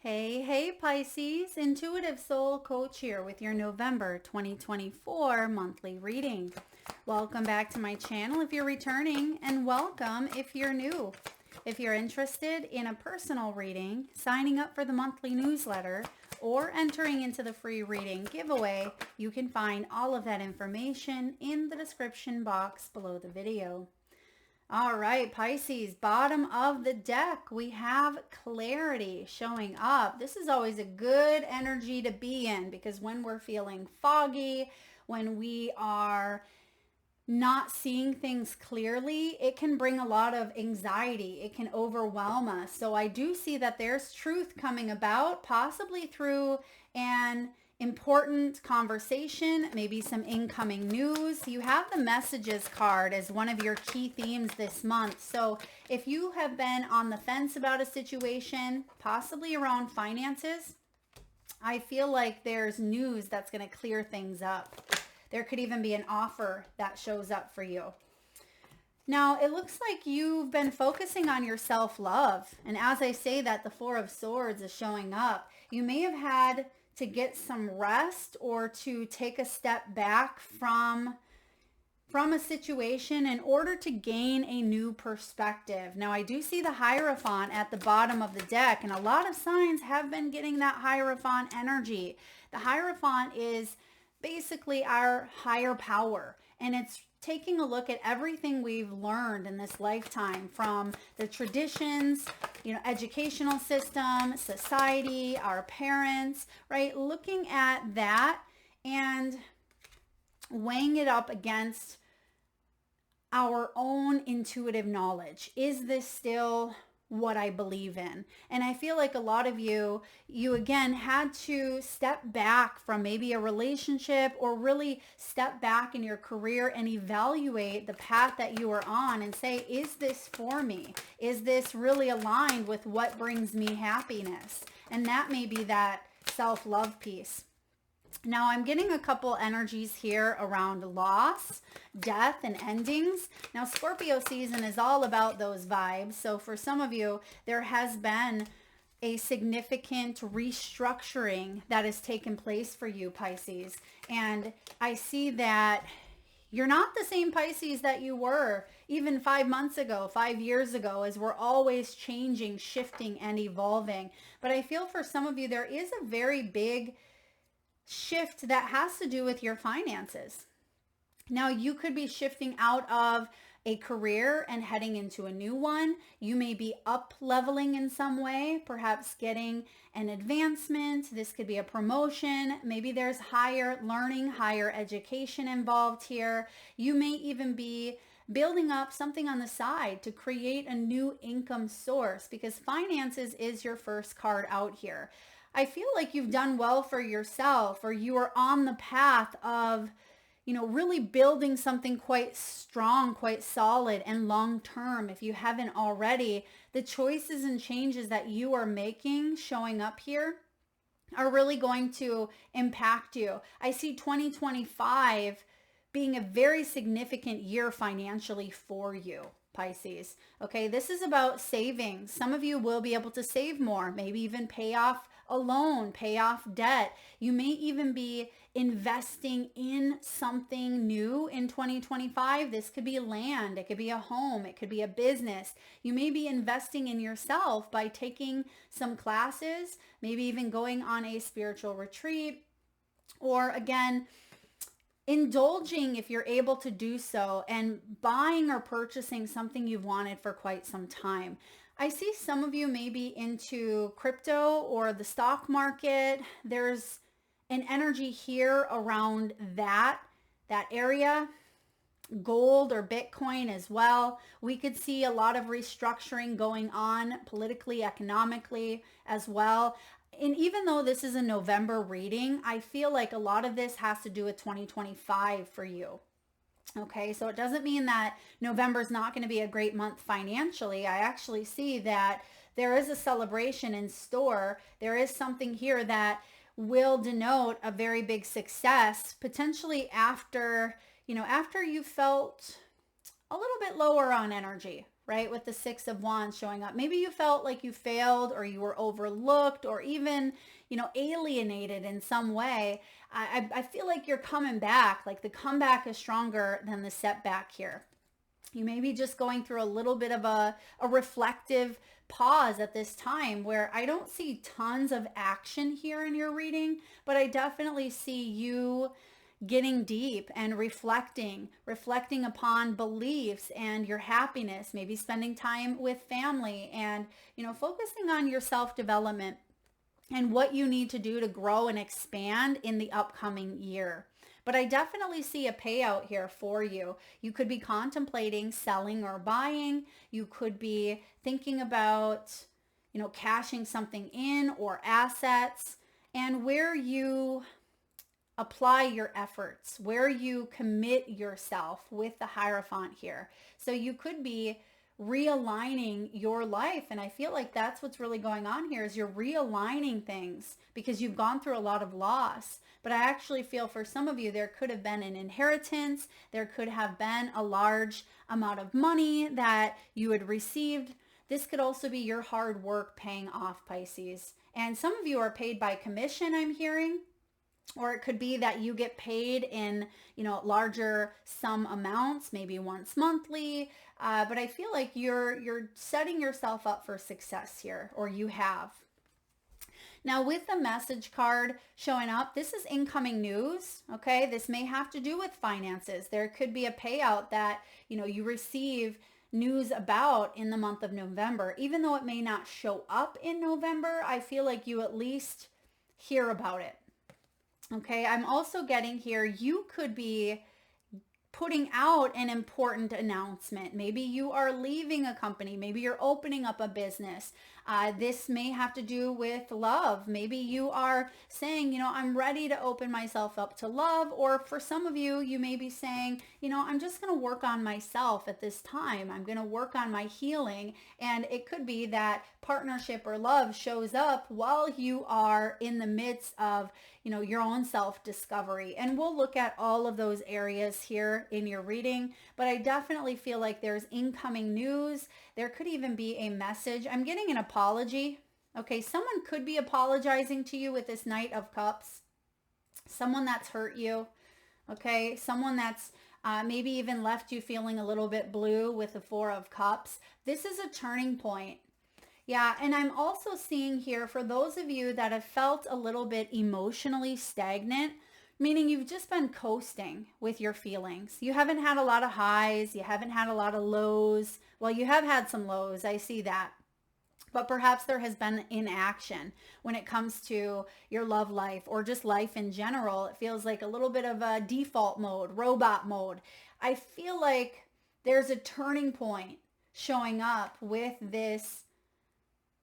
Hey, Pisces, Intuitive Soul Coach here with your November 2024 monthly reading. Welcome back to my channel if you're returning, and welcome if you're new. If you're interested in a personal reading, signing up for the monthly newsletter, or entering into the free reading giveaway, you can find all of that information in the description box below the video. All right, Pisces, bottom of the deck, we have clarity showing up. This is always a good energy to be in because when we're feeling foggy, when we are not seeing things clearly, it can bring a lot of anxiety. It can overwhelm us. So I do see that there's truth coming about, possibly through an important conversation, maybe some incoming news. You have the messages card as one of your key themes this month. So if you have been on the fence about a situation, possibly around finances, I feel like there's news that's going to clear things up. There could even be an offer that shows up for you. Now, it looks like you've been focusing on your self-love. And as I say that, the Four of Swords is showing up. You may have had to get some rest or to take a step back from a situation in order to gain a new perspective. Now, I do see the Hierophant at the bottom of the deck, and a lot of signs have been getting that Hierophant energy. The Hierophant is basically our higher power, and it's taking a look at everything we've learned in this lifetime, from the traditions, educational system, society, our parents, right? Looking at that and weighing it up against our own intuitive knowledge. Is this still what I believe in? And I feel like a lot of you again had to step back from maybe a relationship or really step back in your career and evaluate the path that you are on and say, is this for me? Is this really aligned with what brings me happiness? And that may be that self-love piece. Now, I'm getting a couple energies here around loss, death, and endings. Now, Scorpio season is all about those vibes. So for some of you, there has been a significant restructuring that has taken place for you, Pisces. And I see that you're not the same Pisces that you were even 5 months ago, 5 years ago, as we're always changing, shifting, and evolving. But I feel for some of you, there is a very big shift that has to do with your finances. Now, you could be shifting out of a career and heading into a new one. You may be up leveling in some way, perhaps getting an advancement. This could be a promotion. Maybe there's higher learning, higher education involved here. You may even be building up something on the side to create a new income source, because finances is your first card out here. I feel like you've done well for yourself, or you are on the path of, really building something quite strong, quite solid and long term. If you haven't already, the choices and changes that you are making showing up here are really going to impact you. I see 2025 being a very significant year financially for you, Pisces. Okay, this is about saving. Some of you will be able to save more, maybe even pay off a loan, pay off debt. You may even be investing in something new in 2025. This could be land, it could be a home, it could be a business. You may be investing in yourself by taking some classes, maybe even going on a spiritual retreat, or again, indulging if you're able to do so, and buying or purchasing something you've wanted for quite some time. I see some of you may be into crypto or the stock market. There's an energy here around that area. Gold or Bitcoin as well. We could see a lot of restructuring going on politically, economically as well. And even though this is a November reading, I feel like a lot of this has to do with 2025 for you. Okay, so it doesn't mean that November is not going to be a great month financially. I actually see that there is a celebration in store. There is something here that will denote a very big success, potentially after you felt a little bit lower on energy, right? With the Six of Wands showing up. Maybe you felt like you failed or you were overlooked or even, alienated in some way. I feel like you're coming back. Like the comeback is stronger than the setback here. You may be just going through a little bit of a reflective pause at this time where I don't see tons of action here in your reading, but I definitely see you getting deep and reflecting upon beliefs and your happiness, maybe spending time with family and, focusing on your self-development and what you need to do to grow and expand in the upcoming year. But I definitely see a payout here for you. You could be contemplating selling or buying. You could be thinking about, cashing something in or assets, and where you apply your efforts, where you commit yourself with the Hierophant here. So you could be realigning your life. And I feel like that's what's really going on here is you're realigning things because you've gone through a lot of loss. But I actually feel for some of you, there could have been an inheritance. There could have been a large amount of money that you had received. This could also be your hard work paying off, Pisces. And some of you are paid by commission, I'm hearing. Or it could be that you get paid in, larger sum amounts, maybe once monthly. But I feel like you're setting yourself up for success here, or you have. Now with the message card showing up, this is incoming news, okay? This may have to do with finances. There could be a payout that, you receive news about in the month of November. Even though it may not show up in November, I feel like you at least hear about it. Okay, I'm also getting here, you could be putting out an important announcement. Maybe you are leaving a company. Maybe you're opening up a business. This may have to do with love. Maybe you are saying, I'm ready to open myself up to love. Or for some of you, you may be saying, I'm just going to work on myself at this time. I'm going to work on my healing. And it could be that partnership or love shows up while you are in the midst of, your own self-discovery. And we'll look at all of those areas here in your reading, but I definitely feel like there's incoming news. There could even be a message. I'm getting an apology. Okay, someone could be apologizing to you with this Knight of Cups. Someone that's hurt you. Okay, someone that's maybe even left you feeling a little bit blue with the Four of Cups. This is a turning point. Yeah, and I'm also seeing here for those of you that have felt a little bit emotionally stagnant, meaning you've just been coasting with your feelings. You haven't had a lot of highs. You haven't had a lot of lows. Well, you have had some lows. I see that. But perhaps there has been inaction when it comes to your love life or just life in general. It feels like a little bit of a default mode, robot mode. I feel like there's a turning point showing up with this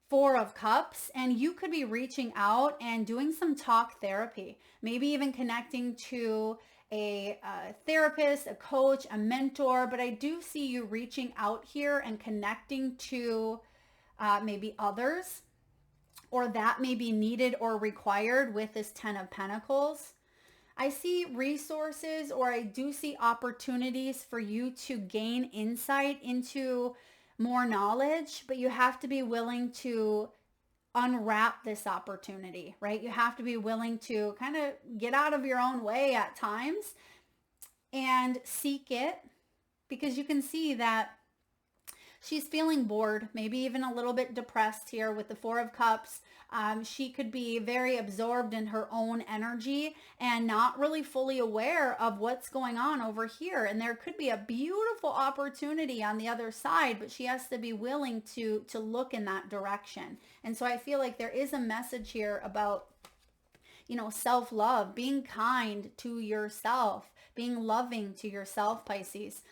Four of Cups, and you could be reaching out and doing some talk therapy, maybe even connecting to a therapist, a coach, a mentor. But I do see you reaching out here and connecting to maybe others, or that may be needed or required with this Ten of Pentacles. I see resources, or I do see opportunities for you to gain insight into more knowledge, but you have to be willing to unwrap this opportunity, right? You have to be willing to kind of get out of your own way at times and seek it, because you can see that she's feeling bored, maybe even a little bit depressed here with the Four of Cups. She could be very absorbed in her own energy and not really fully aware of what's going on over here. And there could be a beautiful opportunity on the other side, but she has to be willing to look in that direction. And so I feel like there is a message here about, self-love, being kind to yourself, being loving to yourself, Pisces.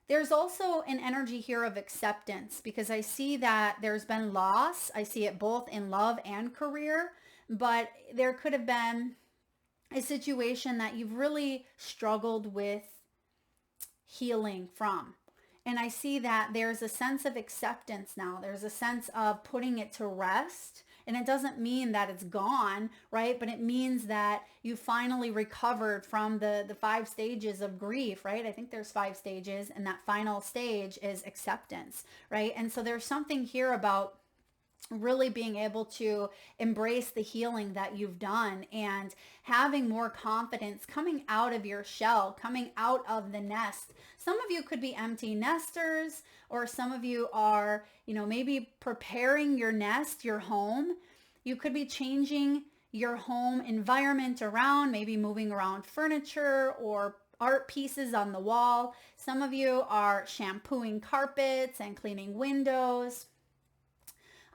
There's also an energy here of acceptance, because I see that there's been loss. I see it both in love and career, but there could have been a situation that you've really struggled with healing from. And I see that there's a sense of acceptance now. There's a sense of putting it to rest And it doesn't mean that it's gone, right? But it means that you finally recovered from the 5 stages of grief, right? I think there's 5 stages, and that final stage is acceptance, right? And so there's something here about really being able to embrace the healing that you've done and having more confidence coming out of your shell, coming out of the nest. Some of you could be empty nesters, or some of you are, maybe preparing your nest, your home. You could be changing your home environment around, maybe moving around furniture or art pieces on the wall. Some of you are shampooing carpets and cleaning windows.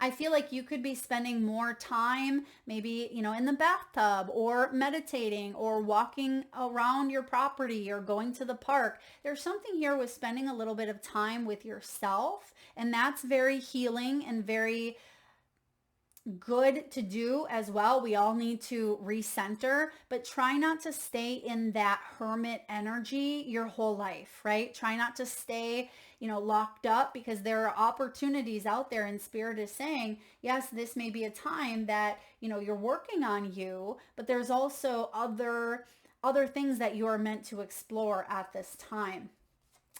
I feel like you could be spending more time maybe, in the bathtub, or meditating, or walking around your property, or going to the park. There's something here with spending a little bit of time with yourself, and that's very healing and very good to do as well. We all need to recenter, but try not to stay in that hermit energy your whole life, right? Try not to stay, locked up, because there are opportunities out there, and Spirit is saying, yes, this may be a time that, you're working on you, but there's also other things that you are meant to explore at this time.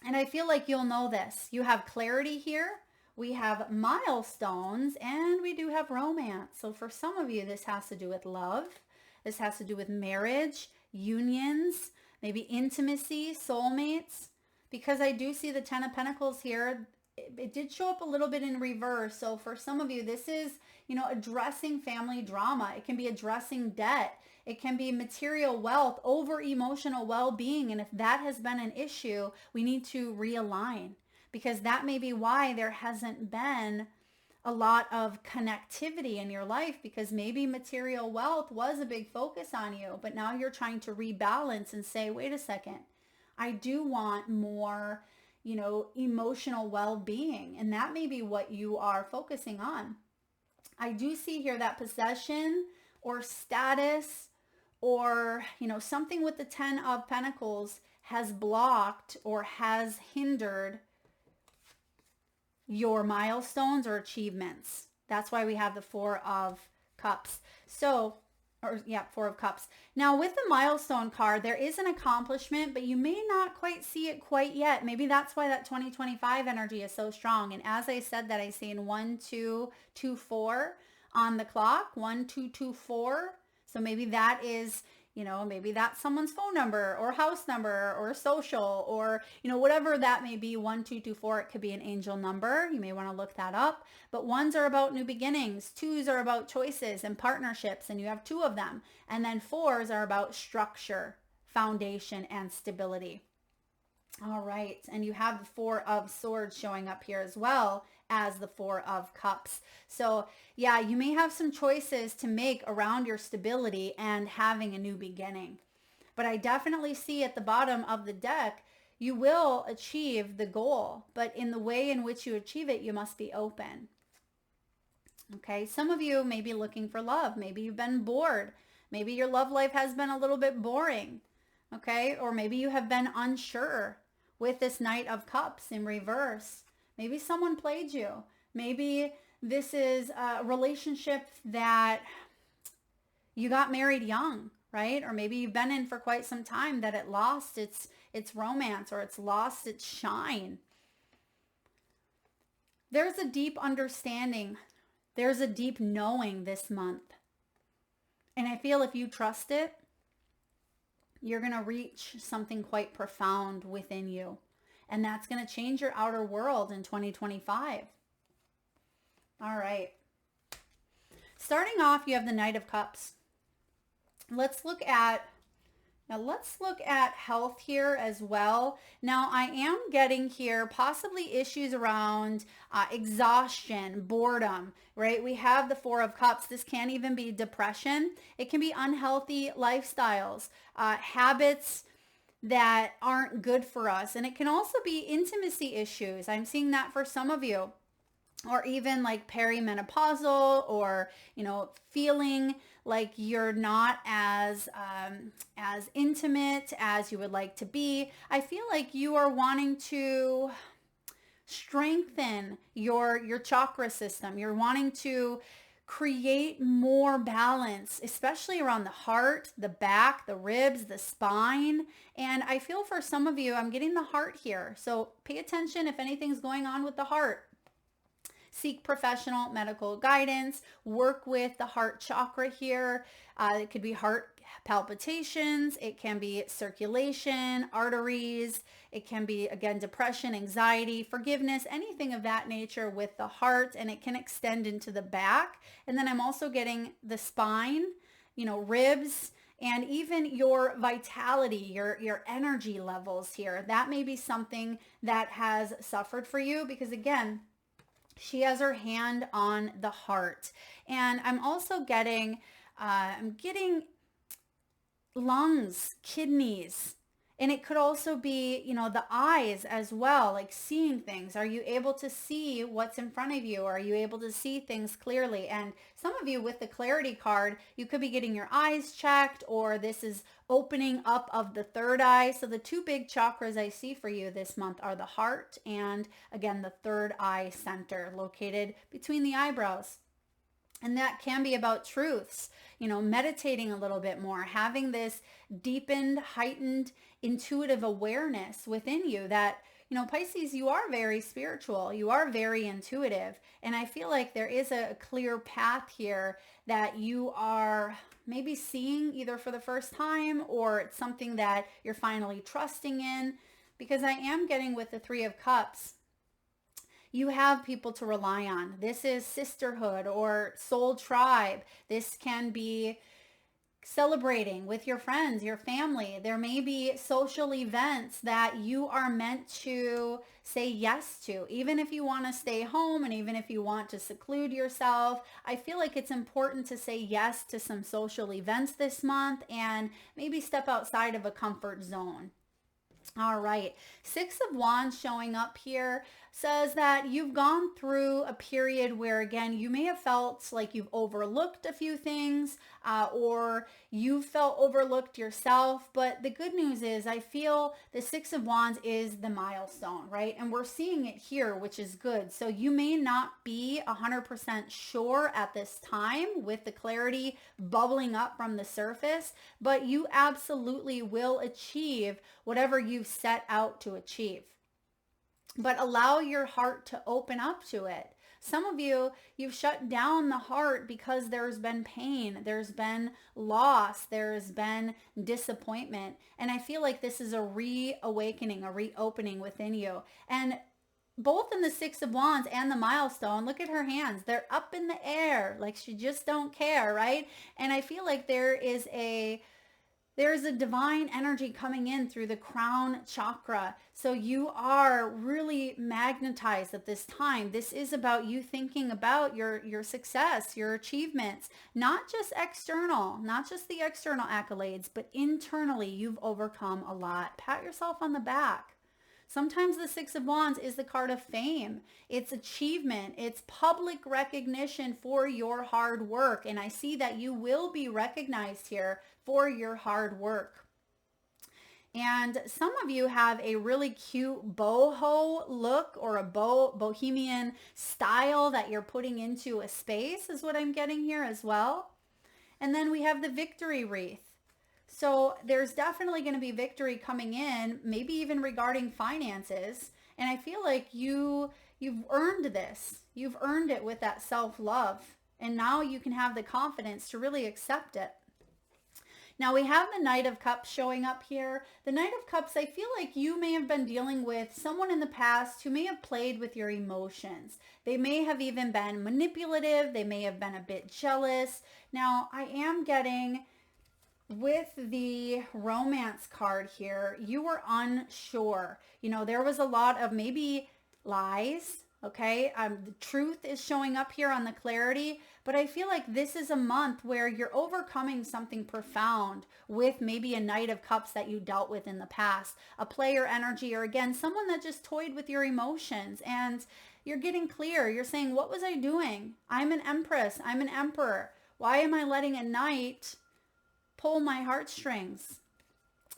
And I feel like you'll know this. You have clarity here. We have milestones, and we do have romance. So for some of you, this has to do with love. This has to do with marriage, unions, maybe intimacy, soulmates. Because I do see the 10 of Pentacles here. It did show up a little bit in reverse. So for some of you, this is, addressing family drama. It can be addressing debt. It can be material wealth over emotional well-being. And if that has been an issue, we need to realign. Because that may be why there hasn't been a lot of connectivity in your life, because maybe material wealth was a big focus on you, but now you're trying to rebalance and say, wait a second, I do want more, emotional well-being. And that may be what you are focusing on. I do see here that possession or status or, something with the 10 of Pentacles has blocked or has hindered your milestones or achievements. That's why we have the 4 of Cups. So, 4 of Cups. Now with the milestone card, there is an accomplishment, but you may not quite see it quite yet. Maybe that's why that 2025 energy is so strong. And as I said that, I see in 1, 2, 2, 4 on the clock, 1, 2, 2, 4. So maybe that is, maybe that's someone's phone number or house number or social or, whatever that may be. 1, 2, 2, 4. It could be an angel number. You may want to look that up. But 1s are about new beginnings. 2s are about choices and partnerships, and you have 2 of them. And then 4s are about structure, foundation, and stability. All right. And you have the 4 of Swords showing up here as well as the 4 of Cups. So yeah, you may have some choices to make around your stability and having a new beginning. But I definitely see at the bottom of the deck, you will achieve the goal, but in the way in which you achieve it, you must be open. Okay. Some of you may be looking for love. Maybe you've been bored. Maybe your love life has been a little bit boring. Okay. Or maybe you have been unsure with this Knight of Cups in reverse. Maybe someone played you. Maybe this is a relationship that you got married young, right? Or maybe you've been in for quite some time that it lost its romance, or it's lost its shine. There's a deep understanding. There's a deep knowing this month. And I feel if you trust it, you're going to reach something quite profound within you. And that's going to change your outer world in 2025. All right. Starting off, you have the Knight of Cups. Let's look at health here as well. Now, I am getting here possibly issues around exhaustion, boredom, right? We have the 4 of Cups. This can even be depression. It can be unhealthy lifestyles, habits that aren't good for us. And it can also be intimacy issues. I'm seeing that for some of you. Or even like perimenopausal, or, feeling like you're not as intimate as you would like to be. I feel like you are wanting to strengthen your chakra system. You're wanting to create more balance, especially around the heart, the back, the ribs, the spine. And I feel for some of you, I'm getting the heart here. So pay attention if anything's going on with the heart. Seek professional medical guidance, work with the heart chakra here. It could be heart palpitations, it can be circulation, arteries, it can be, again, depression, anxiety, forgiveness, anything of that nature with the heart, and it can extend into the back. And then I'm also getting the spine, ribs, and even your vitality, your energy levels here. That may be something that has suffered for you because, again, she has her hand on the heart. And I'm also getting, lungs, kidneys, and it could also be, the eyes as well, like seeing things. Are you able to see what's in front of you? Are you able to see things clearly? And some of you with the clarity card, you could be getting your eyes checked, or this is opening up of the third eye. So the two big chakras I see for you this month are the heart and, again, the third eye center located between the eyebrows. And that can be about truths, meditating a little bit more, having this deepened, heightened, intuitive awareness within you that, Pisces, you are very spiritual. You are very intuitive. And I feel like there is a clear path here that you are maybe seeing either for the first time, or it's something that you're finally trusting in, because I am getting with the Three of Cups. You have people to rely on. This is sisterhood or soul tribe. This can be celebrating with your friends, your family. There may be social events that you are meant to say yes to, even if you want to stay home and even if you want to seclude yourself. I feel like it's important to say yes to some social events this month and maybe step outside of a comfort zone. All right, Six of Wands showing up here says that you've gone through a period where, again, you may have felt like you've overlooked a few things, or you felt overlooked yourself. But the good news is I feel the Six of Wands is the milestone, right? And we're seeing it here, which is good. So you may not be 100% sure at this time with the clarity bubbling up from the surface, but you absolutely will achieve whatever you've set out to achieve. But allow your heart to open up to it. Some of you, you've shut down the heart because there's been pain, there's been loss, there's been disappointment. And I feel like this is a reawakening, a reopening within you. And both in the Six of Wands and the milestone, look at her hands. They're up in the air, like she just don't care, right? And I feel like there's a divine energy coming in through the crown chakra. So you are really magnetized at this time. This is about you thinking about your success, your achievements, not just external, not just the external accolades, but internally you've overcome a lot. Pat yourself on the back. Sometimes the Six of Wands is the card of fame. It's achievement. It's public recognition for your hard work. And I see that you will be recognized here for your hard work. And some of you have a really cute boho look or a bohemian style that you're putting into a space is what I'm getting here as well. And then we have the victory wreath. So there's definitely going to be victory coming in, maybe even regarding finances. And I feel like you've earned this. You've earned it with that self-love. And now you can have the confidence to really accept it. Now we have the Knight of Cups showing up here. The Knight of Cups, I feel like you may have been dealing with someone in the past who may have played with your emotions. They may have even been manipulative. They may have been a bit jealous. Now I am getting, with the romance card here, you were unsure. There was a lot of maybe lies. Okay. The truth is showing up here on the clarity, but I feel like this is a month where you're overcoming something profound with maybe a Knight of Cups that you dealt with in the past, a player energy, or again, someone that just toyed with your emotions, and you're getting clear. You're saying, what was I doing? I'm an Empress. I'm an Emperor. Why am I letting a Knight pull my heartstrings?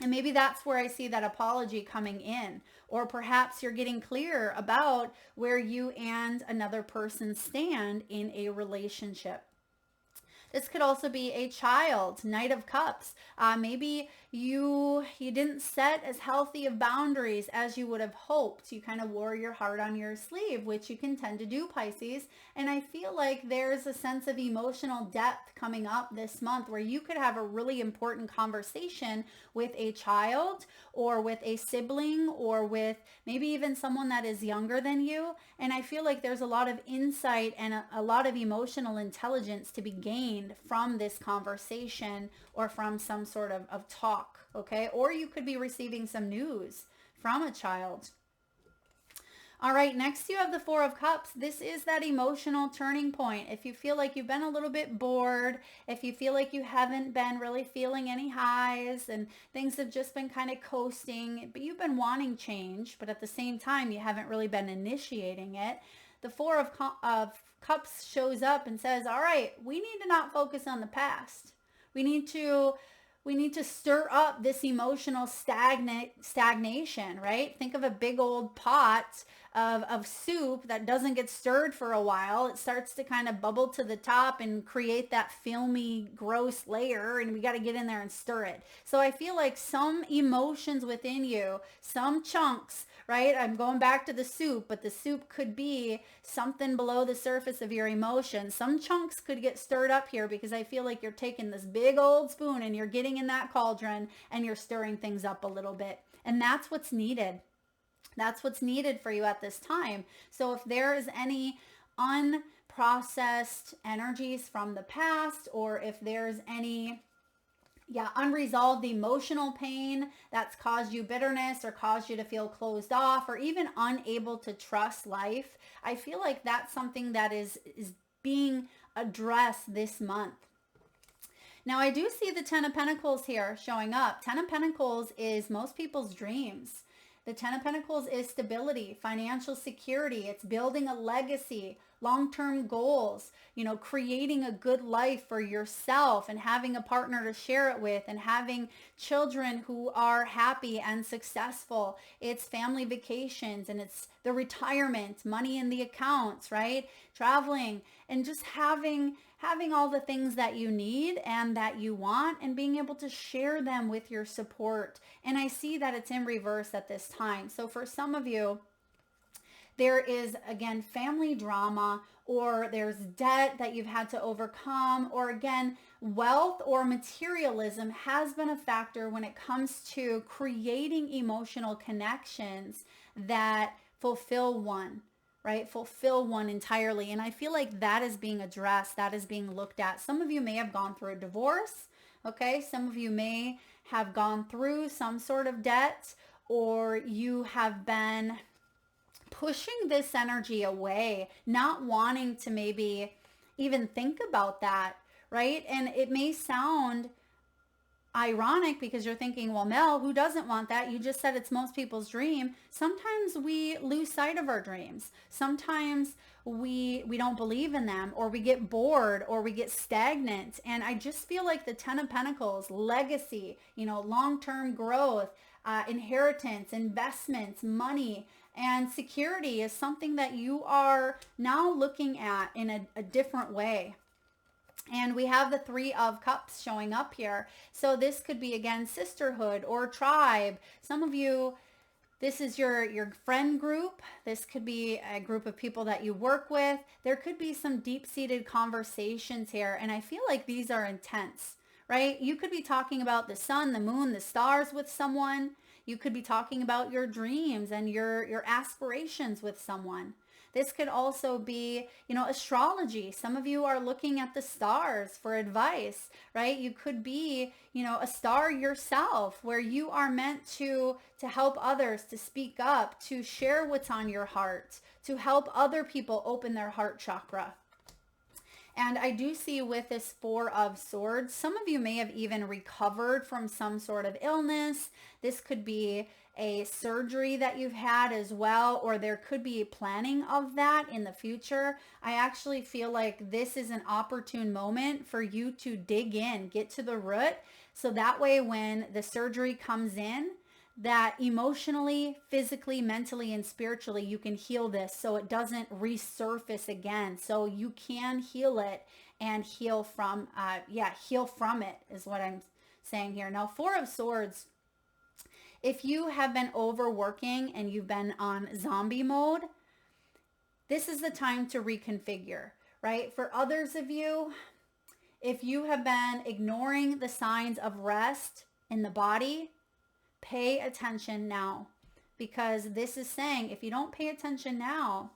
And maybe that's where I see that apology coming in. Or perhaps you're getting clear about where you and another person stand in a relationship. This could also be a child, Knight of Cups. Maybe you didn't set as healthy of boundaries as you would have hoped. You kind of wore your heart on your sleeve, which you can tend to do, Pisces. And I feel like there's a sense of emotional depth coming up this month where you could have a really important conversation with a child or with a sibling or with maybe even someone that is younger than you. And I feel like there's a lot of insight and a lot of emotional intelligence to be gained from this conversation or from some sort of talk, okay? Or you could be receiving some news from a child. All right, next you have the Four of Cups. This is that emotional turning point. If you feel like you've been a little bit bored, if you feel like you haven't been really feeling any highs and things have just been kind of coasting, but you've been wanting change, but at the same time, you haven't really been initiating it, the Four of Cups shows up and says, all right, we need to not focus on the past. We need to stir up this emotional stagnation, right? Think of a big old pot of soup that doesn't get stirred for a while. It starts to kind of bubble to the top and create that filmy, gross layer, and we got to get in there and stir it. So I feel like some emotions within you, some chunks, right? I'm going back to the soup, but the soup could be something below the surface of your emotions. Some chunks could get stirred up here because I feel like you're taking this big old spoon and you're getting in that cauldron and you're stirring things up a little bit. And that's what's needed. That's what's needed for you at this time. So if there is any unprocessed energies from the past, or if there's any unresolved emotional pain that's caused you bitterness or caused you to feel closed off or even unable to trust life, I feel like that's something that is being addressed this month. Now, I do see the Ten of Pentacles here showing up. Ten of Pentacles is most people's dreams. The Ten of Pentacles is stability, financial security. It's building a legacy, long-term goals, creating a good life for yourself and having a partner to share it with and having children who are happy and successful. It's family vacations and it's the retirement, money in the accounts, right? Traveling and just having all the things that you need and that you want and being able to share them with your support. And I see that it's in reverse at this time. So for some of you, there is, again, family drama, or there's debt that you've had to overcome, or again, wealth or materialism has been a factor when it comes to creating emotional connections that fulfill one, right? Fulfill one entirely. And I feel like that is being addressed, that is being looked at. Some of you may have gone through a divorce, okay? Some of you may have gone through some sort of debt, or you have been pushing this energy away, not wanting to maybe even think about that, right? And it may sound ironic because you're thinking, well, Mel, who doesn't want that? You just said it's most people's dream. Sometimes we lose sight of our dreams. Sometimes we don't believe in them, or we get bored, or we get stagnant. And I just feel like the Ten of Pentacles, legacy, long-term growth, inheritance, investments, money, and security is something that you are now looking at in a different way. And we have the Three of Cups showing up here. So this could be, again, sisterhood or tribe. Some of you, this is your friend group. This could be a group of people that you work with. There could be some deep-seated conversations here. And I feel like these are intense, right? You could be talking about the sun, the moon, the stars with someone. You could be talking about your dreams and your aspirations with someone. This could also be, astrology. Some of you are looking at the stars for advice, right? You could be, a star yourself where you are meant to help others, to speak up, to share what's on your heart, to help other people open their heart chakra. And I do see with this Four of Swords, some of you may have even recovered from some sort of illness. This could be a surgery that you've had as well, or there could be planning of that in the future. I actually feel like this is an opportune moment for you to dig in, get to the root. So that way when the surgery comes in, that emotionally, physically, mentally, and spiritually, you can heal this so it doesn't resurface again. So you can heal it and heal from it is what I'm saying here. Now, Four of Swords, if you have been overworking and you've been on zombie mode, this is the time to reconfigure, right? For others of you, if you have been ignoring the signs of rest in the body, pay attention now, because this is saying if you don't pay attention now,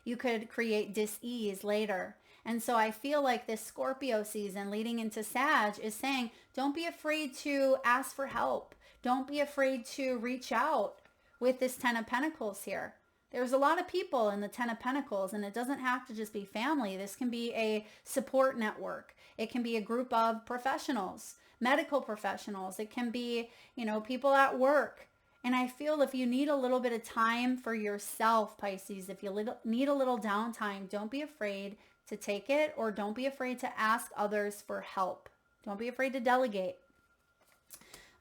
you could create dis-ease later. And so I feel like this Scorpio season leading into Sag is saying, don't be afraid to ask for help. Don't be afraid to reach out with this Ten of Pentacles here. There's a lot of people in the Ten of Pentacles, and it doesn't have to just be family. This can be a support network. It can be a group of professionals, medical professionals. It can be, people at work. And I feel if you need a little bit of time for yourself, Pisces, if you need a little downtime, don't be afraid to take it, or don't be afraid to ask others for help. Don't be afraid to delegate.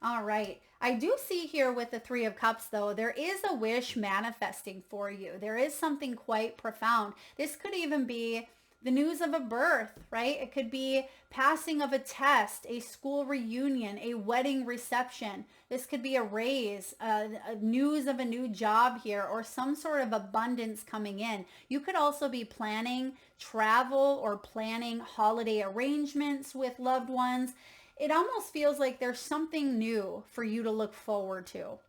All right. I do see here with the Three of Cups, though, there is a wish manifesting for you. There is something quite profound. This could even be the news of a birth, right? It could be passing of a test, a school reunion, a wedding reception. This could be a raise, news of a new job here, or some sort of abundance coming in. You could also be planning travel or planning holiday arrangements with loved ones. It almost feels like there's something new for you to look forward to.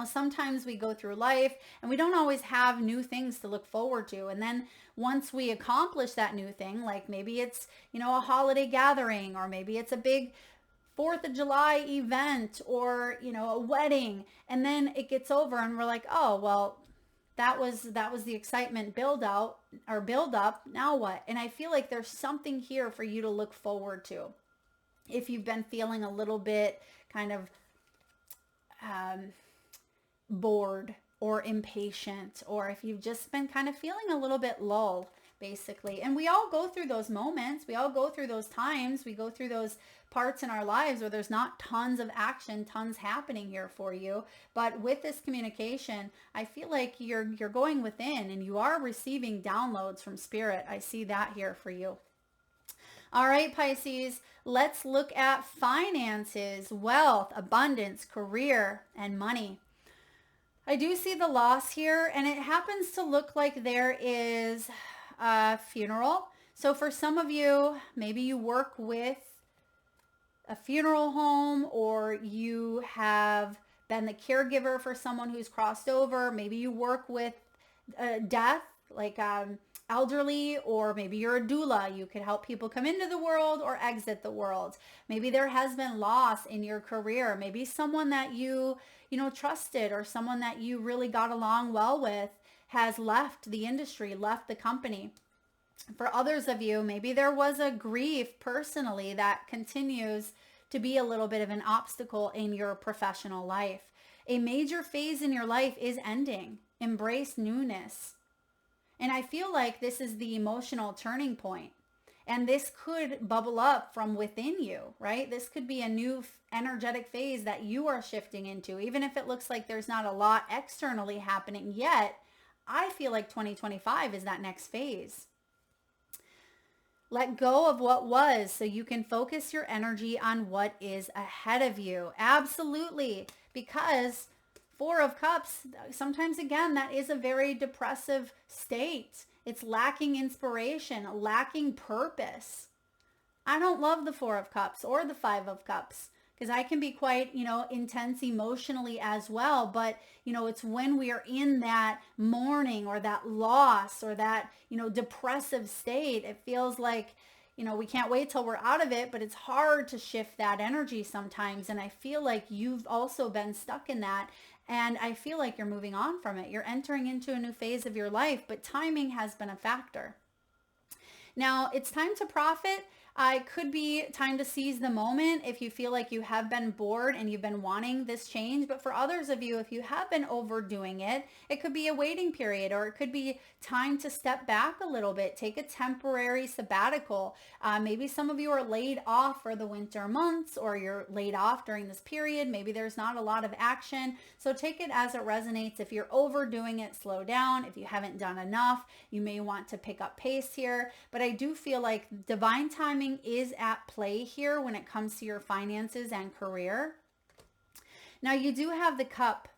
Sometimes we go through life and we don't always have new things to look forward to. And then once we accomplish that new thing, like maybe it's, a holiday gathering, or maybe it's a big 4th of July event, or, a wedding, and then it gets over and we're like, oh, well, that was the excitement build up. Now what? And I feel like there's something here for you to look forward to. If you've been feeling a little bit kind of bored or impatient, or if you've just been kind of feeling a little bit lull, basically. And we all go through those moments. We all go through those times. We go through those parts in our lives where there's not tons of action, tons happening here for you. But with this communication, I feel like you're going within and you are receiving downloads from Spirit. I see that here for you. All right, Pisces, let's look at finances, wealth, abundance, career, and money. I do see the loss here, and it happens to look like there is a funeral. So for some of you, maybe you work with a funeral home, or you have been the caregiver for someone who's crossed over. Maybe you work with death, like elderly, or maybe you're a doula. You could help people come into the world or exit the world. Maybe there has been loss in your career. Maybe someone that you trusted, or someone that you really got along well with has left the industry, left the company. For others of you, maybe there was a grief personally that continues to be a little bit of an obstacle in your professional life. A major phase in your life is ending. Embrace newness. And I feel like this is the emotional turning point. And this could bubble up from within you, right? This could be a new energetic phase that you are shifting into. Even if it looks like there's not a lot externally happening yet, I feel like 2025 is that next phase. Let go of what was so you can focus your energy on what is ahead of you. Absolutely. Because Four of Cups, sometimes again, that is a very depressive state. It's lacking inspiration, lacking purpose. I don't love the Four of Cups or the Five of Cups, because I can be quite, intense emotionally as well. But, it's when we are in that mourning or that loss or that, depressive state, it feels like, we can't wait till we're out of it, but it's hard to shift that energy sometimes. And I feel like you've also been stuck in that. And I feel like you're moving on from it. You're entering into a new phase of your life, but timing has been a factor. Now, it's time to profit. It could be time to seize the moment if you feel like you have been bored and you've been wanting this change. But for others of you, if you have been overdoing it, it could be a waiting period, or it could be time to step back a little bit, take a temporary sabbatical. Maybe some of you are laid off for the winter months, or you're laid off during this period. Maybe there's not a lot of action. So take it as it resonates. If you're overdoing it, slow down. If you haven't done enough, you may want to pick up pace here. But I do feel like divine timing is at play here when it comes to your finances and career. Now you do have the cup,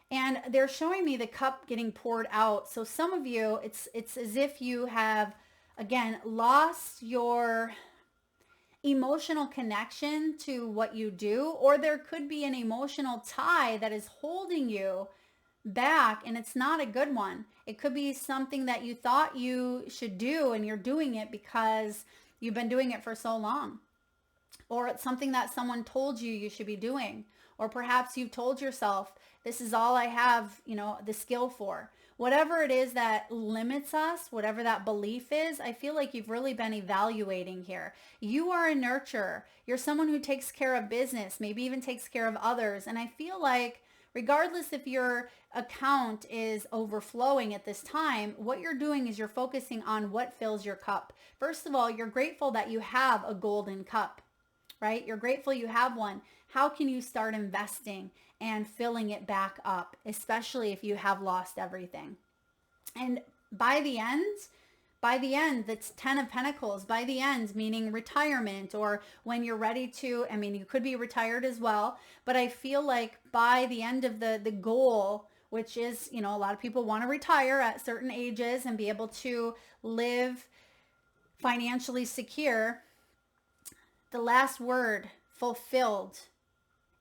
and they're showing me the cup getting poured out. So some of you, it's as if you have, again, lost your emotional connection to what you do, or there could be an emotional tie that is holding you back, and it's not a good one. It could be something that you thought you should do and you're doing it because you've been doing it for so long, or it's something that someone told you you should be doing, or perhaps you've told yourself, this is all I have, the skill for. Whatever it is that limits us, whatever that belief is, I feel like you've really been evaluating here. You are a nurturer. You're someone who takes care of business, maybe even takes care of others. And I feel like regardless if your account is overflowing at this time, what you're doing is you're focusing on what fills your cup. First of all, you're grateful that you have a golden cup, right? You're grateful you have one. How can you start investing and filling it back up, especially if you have lost everything? And by the end, that's 10 of Pentacles. By the end, meaning retirement, or when you're ready to, you could be retired as well. But I feel like by the end of the goal, which is, a lot of people want to retire at certain ages and be able to live financially secure. The last word, fulfilled,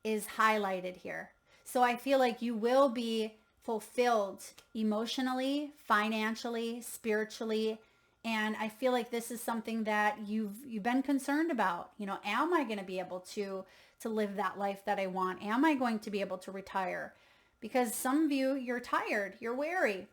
is highlighted here. So I feel like you will be fulfilled emotionally, financially, spiritually. And I feel like this is something that you've been concerned about. Am I going to be able to live that life that I want? Am I going to be able to retire? Because some of you, you're tired, you're weary.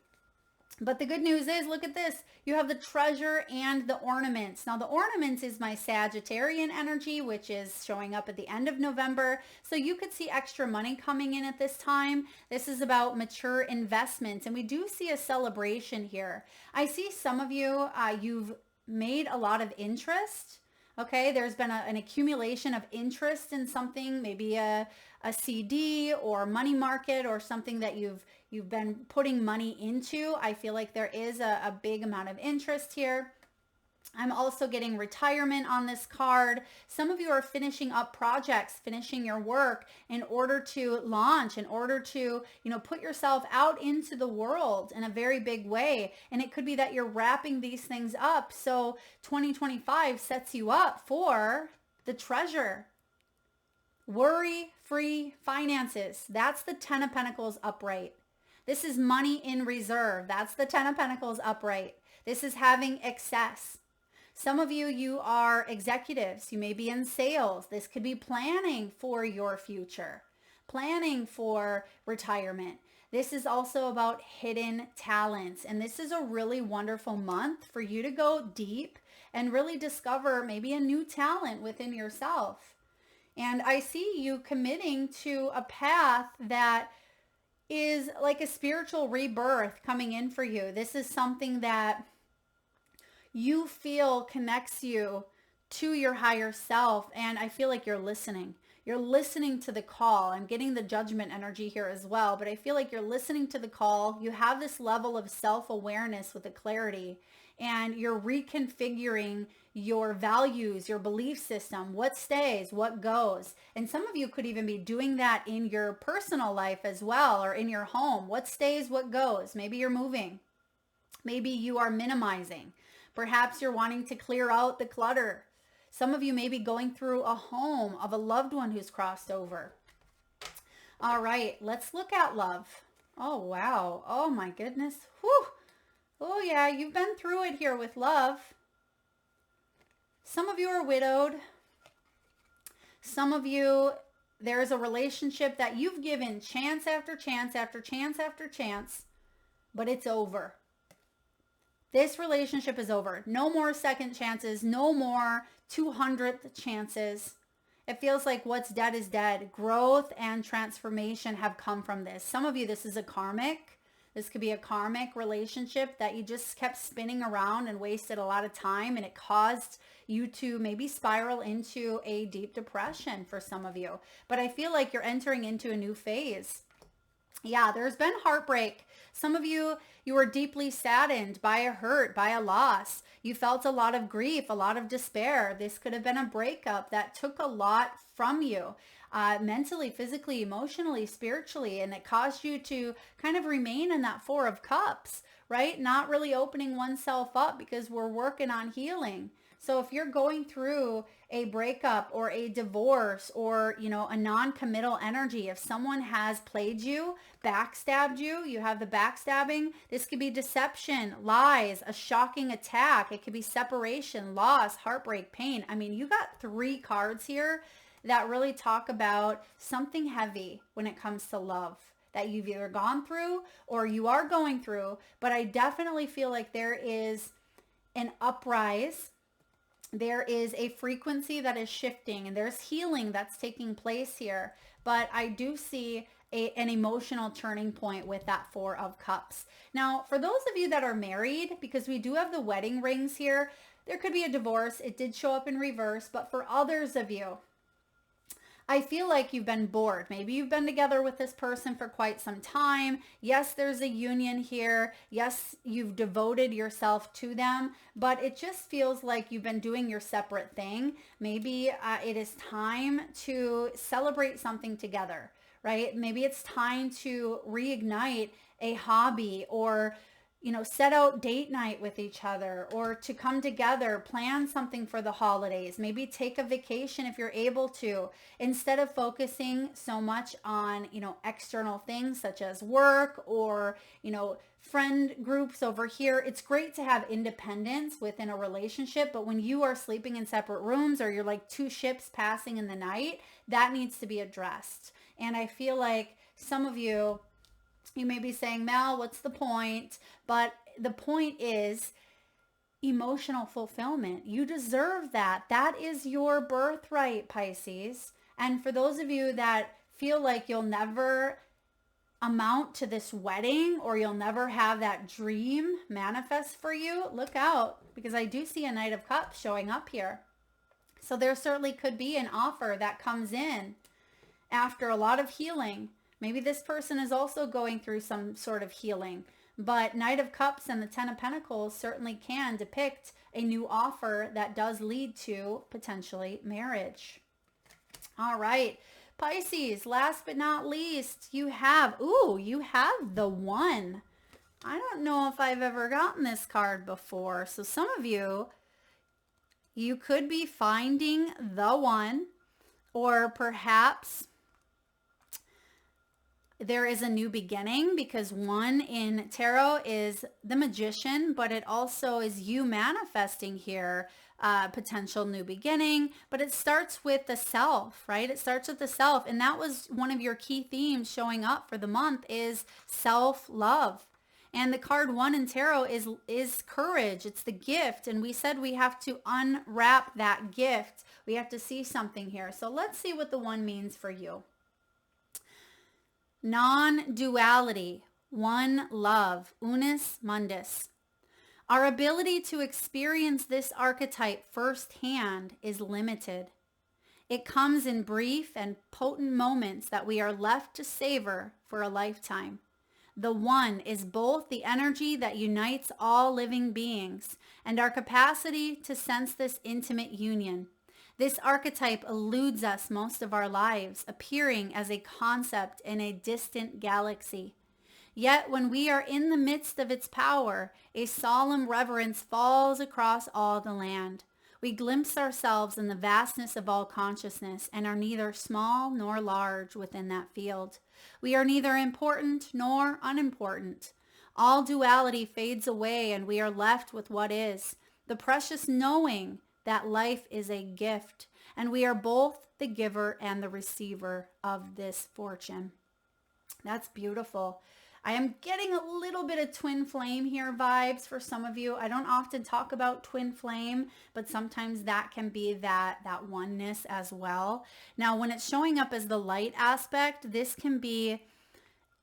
But the good news is, look at this. You have the treasure and the ornaments. Now the ornaments is my Sagittarian energy, which is showing up at the end of November. So you could see extra money coming in at this time. This is about mature investments. And we do see a celebration here. I see some of you, you've made a lot of interest. Okay, there's been an accumulation of interest in something, maybe a CD or money market, or something that you've been putting money into. I feel like there is a big amount of interest here. I'm also getting retirement on this card. Some of you are finishing up projects, finishing your work in order to launch, in order to, put yourself out into the world in a very big way. And it could be that you're wrapping these things up. So 2025 sets you up for the treasure. Worry-free finances. That's the 10 of Pentacles upright. This is money in reserve. That's the 10 of Pentacles upright. This is having excess. Some of you, you are executives. You may be in sales. This could be planning for your future, planning for retirement. This is also about hidden talents. And this is a really wonderful month for you to go deep and really discover maybe a new talent within yourself. And I see you committing to a path that is like a spiritual rebirth coming in for you. This is something that you feel connects you to your higher self. And I feel like you're listening. You're listening to the call. I'm getting the judgment energy here as well, but I feel like you're listening to the call. You have this level of self-awareness with the clarity, and you're reconfiguring your values, your belief system, what stays, what goes. And some of you could even be doing that in your personal life as well, or in your home. What stays, what goes. Maybe you're moving. Maybe you are minimizing. Perhaps you're wanting to clear out the clutter. Some of you may be going through a home of a loved one who's crossed over. All right, let's look at love. Oh, wow. Oh, my goodness. Whew. Oh, yeah, you've been through it here with love. Some of you are widowed. Some of you, there is a relationship that you've given chance after chance after chance after chance, but it's over. This relationship is over. No more second chances. No more 200th chances. It feels like what's dead is dead. Growth and transformation have come from this. Some of you, this is a karmic. This could be a karmic relationship that you just kept spinning around and wasted a lot of time, and it caused you to maybe spiral into a deep depression for some of you. But I feel like you're entering into a new phase. Yeah, there's been heartbreak. Some of you, you were deeply saddened by a hurt, by a loss. You felt a lot of grief, a lot of despair. This could have been a breakup that took a lot from you, mentally, physically, emotionally, spiritually, and it caused you to kind of remain in that Four of Cups, right? Not really opening oneself up because we're working on healing. So if you're going through a breakup or a divorce or, you know, a non-committal energy, if someone has played you, backstabbed you, you have the backstabbing, this could be deception, lies, a shocking attack. It could be separation, loss, heartbreak, pain. I mean, you got 3 cards here that really talk about something heavy when it comes to love that you've either gone through or you are going through. But I definitely feel like there is an uprise. There is a frequency that is shifting and there's healing that's taking place here. But I do see an emotional turning point with that Four of Cups. Now, for those of you that are married, because we do have the wedding rings here, there could be a divorce. It did show up in reverse. But for others of you, I feel like you've been bored. Maybe you've been together with this person for quite some time. Yes, there's a union here. Yes, you've devoted yourself to them, but it just feels like you've been doing your separate thing. Maybe it is time to celebrate something together, right? Maybe it's time to reignite a hobby or, you know, set out date night with each other or to come together, plan something for the holidays, maybe take a vacation if you're able to, instead of focusing so much on, you know, external things such as work or, you know, friend groups over here. It's great to have independence within a relationship, but when you are sleeping in separate rooms or you're like 2 ships passing in the night, that needs to be addressed. And I feel like some of you, you may be saying, Mel, what's the point? But the point is emotional fulfillment. You deserve that. That is your birthright, Pisces. And for those of you that feel like you'll never amount to this wedding or you'll never have that dream manifest for you, look out, because I do see a Knight of Cups showing up here. So there certainly could be an offer that comes in after a lot of healing. Maybe this person is also going through some sort of healing, but Knight of Cups and the Ten of Pentacles certainly can depict a new offer that does lead to potentially marriage. All right, Pisces, last but not least, you have the One. I don't know if I've ever gotten this card before. So some of you, you could be finding the one, or perhaps there is a new beginning, because 1 in tarot is the Magician, but it also is you manifesting here, potential new beginning. But it starts with the self, right? It starts with the self. And that was one of your key themes showing up for the month, is self-love. And the card 1 in tarot is courage. It's the gift. And we said we have to unwrap that gift. We have to see something here. So let's see what the 1 means for you. Non-duality, one love, unus mundus. Our ability to experience this archetype firsthand is limited. It comes in brief and potent moments that we are left to savor for a lifetime. The One is both the energy that unites all living beings and our capacity to sense this intimate union. This archetype eludes us most of our lives, appearing as a concept in a distant galaxy. Yet when we are in the midst of its power, a solemn reverence falls across all the land. We glimpse ourselves in the vastness of all consciousness and are neither small nor large within that field. We are neither important nor unimportant. All duality fades away and we are left with what is, the precious knowing that life is a gift, and we are both the giver and the receiver of this fortune. That's beautiful. I am getting a little bit of twin flame here vibes for some of you. I don't often talk about twin flame, but sometimes that can be that oneness as well. Now, when it's showing up as the light aspect, this can be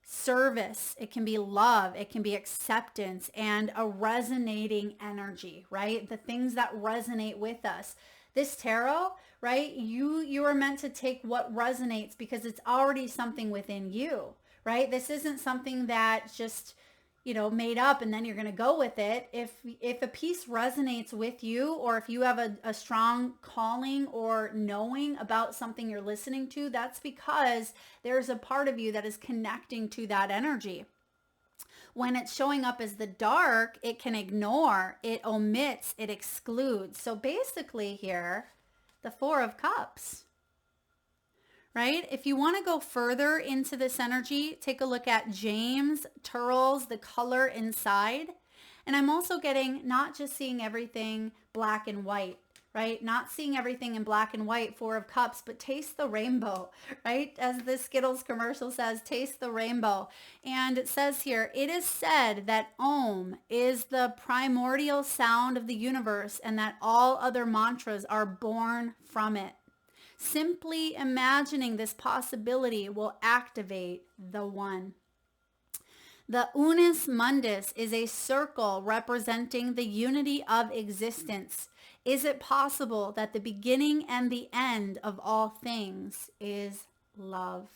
service, it can be love, it can be acceptance, and a resonating energy, right? The things that resonate with us. This tarot, right? You are meant to take what resonates because it's already something within you, right? This isn't something that just, made up and then you're going to go with it. If a piece resonates with you, or if you have a strong calling or knowing about something you're listening to, that's because there's a part of you that is connecting to that energy. When it's showing up as the dark, it can ignore, it omits, it excludes. So basically here, the Four of Cups, right? If you want to go further into this energy, take a look at James Turrell's The Color Inside. And I'm also getting not just seeing everything black and white, right? Not seeing everything in black and white, Four of Cups, but taste the rainbow, right? As the Skittles commercial says, taste the rainbow. And it says here, it is said that Om is the primordial sound of the universe and that all other mantras are born from it. Simply imagining this possibility will activate the one. The Unus Mundus is a circle representing the unity of existence. Is it possible that the beginning and the end of all things is love?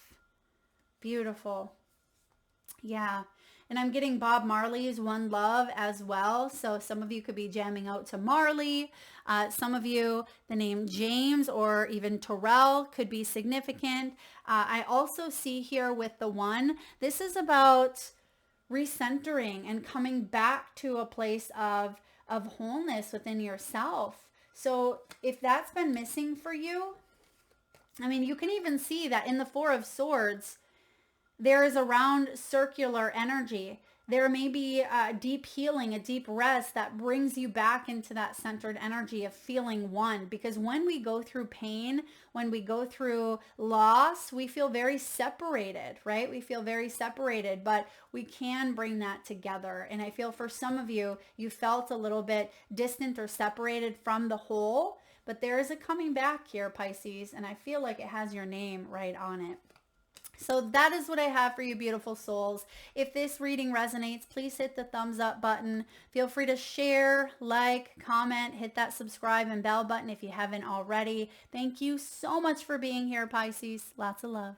Beautiful. Yeah. And I'm getting Bob Marley's One Love as well. So some of you could be jamming out to Marley. Some of you, the name James or even Terrell could be significant. I also see here with the one, this is about recentering and coming back to a place of wholeness within yourself. So if that's been missing for you, I mean, you can even see that in the Four of Swords, there is a round circular energy. There may be a deep healing, a deep rest that brings you back into that centered energy of feeling one. Because when we go through pain, when we go through loss, we feel very separated, right? We feel very separated, but we can bring that together. And I feel for some of you, you felt a little bit distant or separated from the whole, but there is a coming back here, Pisces, and I feel like it has your name right on it. So that is what I have for you, beautiful souls. If this reading resonates, please hit the thumbs up button. Feel free to share, like, comment, hit that subscribe and bell button if you haven't already. Thank you so much for being here, Pisces. Lots of love.